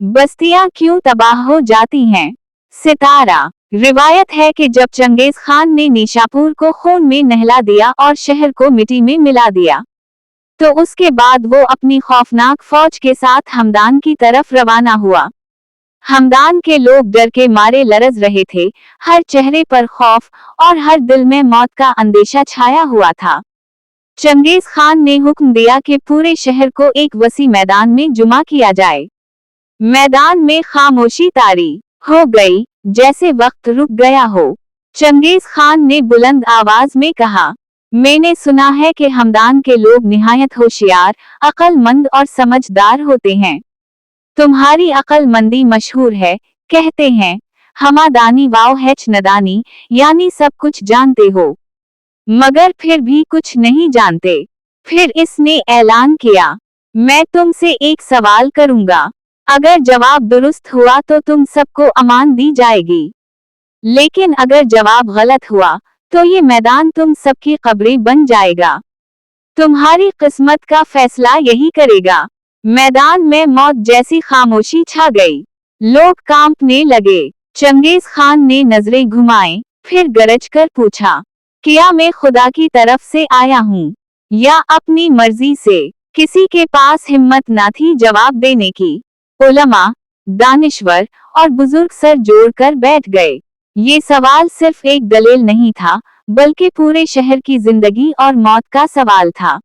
बस्तियां क्यों तबाह हो जाती हैं? सितारा। रिवायत है कि जब चंगेज खान ने निशापुर को खून में नहला दिया और शहर को मिट्टी में मिला दिया, तो उसके बाद वो अपनी खौफनाक फौज के साथ हमदान की तरफ रवाना हुआ। हमदान के लोग डर के मारे लरज रहे थे, हर चेहरे पर खौफ और हर दिल में मौत का अंदेशा छाया हुआ था। चंगेज खान ने हुक्म दिया कि पूरे शहर को एक वसी मैदान में जुमा किया जाए। मैदान में खामोशी तारी हो गई, जैसे वक्त रुक गया हो। चंगेज खान ने बुलंद आवाज में कहा, मैंने सुना है कि हमदान के लोग निहायत होशियार, अक्लमंद और समझदार होते हैं। तुम्हारी अक्लमंदी मशहूर है, कहते हैं हमादानी वाव हैच नदानी, यानी सब कुछ जानते हो मगर फिर भी कुछ नहीं जानते। फिर इसने ऐलान किया, मैं तुमसे एक सवाल करूंगा, अगर जवाब दुरुस्त हुआ तो तुम सबको अमान दी जाएगी, लेकिन अगर जवाब गलत हुआ तो ये मैदान तुम सबकी कब्रें बन जाएगा। तुम्हारी किस्मत का फैसला यही करेगा। मैदान में मौत जैसी खामोशी छा गई। लोग कांपने लगे। चंगेज खान ने नजरें घुमाई, फिर गरज कर पूछा, क्या मैं खुदा की तरफ से आया हूँ या अपनी मर्जी से? किसी के पास हिम्मत ना थी जवाब देने की। उलमा, दानिश्वर और बुजुर्ग सर जोड़कर बैठ गए। ये सवाल सिर्फ एक दलील नहीं था, बल्कि पूरे शहर की जिंदगी और मौत का सवाल था।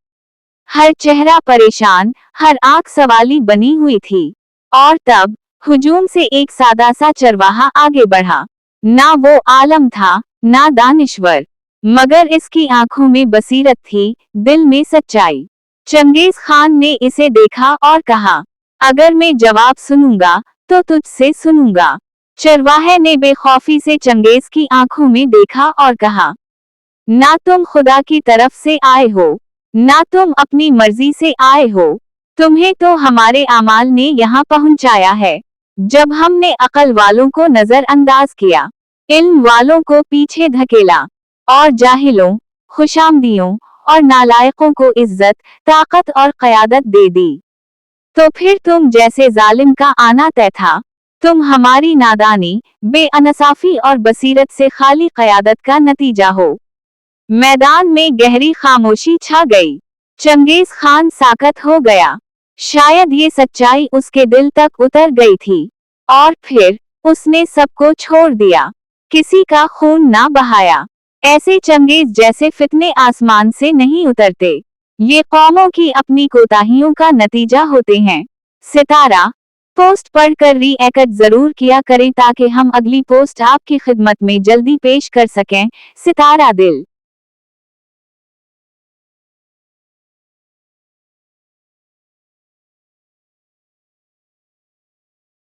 हर चेहरा परेशान, हर आंख सवाली बनी हुई थी। और तब हुजूम से एक सादा सा चरवाहा आगे बढ़ा। ना वो आलम था, ना दानिश्वर, मगर इसकी आंखों में बसीरत थी, दिल में सच्चाई। चंगेज खान ने इसे देखा और कहा, अगर मैं जवाब सुनूंगा तो तुझसे सुनूंगा। चरवाहे ने बेखौफी से चंगेज की आंखों में देखा और कहा, ना तुम खुदा की तरफ से आए हो, ना तुम अपनी मर्जी से आए हो, तुम्हें तो हमारे आमाल ने यहाँ पहुंचाया है। जब हमने अकल वालों को नजरअंदाज किया, इल्म वालों को पीछे धकेला और जाहिलों, खुशामदियों और नालायकों को इज्जत, ताकत और क़यादत दे दी, तो फिर तुम जैसे जालिम का आना तय था। तुम हमारी नादानी, बेअनसाफी और बसीरत से खाली क़यादत का नतीजा हो। मैदान में गहरी खामोशी छा गई। चंगेज खान साकत हो गया। शायद ये सच्चाई उसके दिल तक उतर गई थी। और फिर उसने सबको छोड़ दिया, किसी का खून ना बहाया। ऐसे चंगेज जैसे फितने आसमान से नहीं उतरते, ये कौमों की अपनी कोताहियों का नतीजा होते हैं। सितारा। पोस्ट पढ़कर री-एक्ट जरूर किया करें ताकि हम अगली पोस्ट आपकी खिदमत में जल्दी पेश कर सकें। सितारा दिल।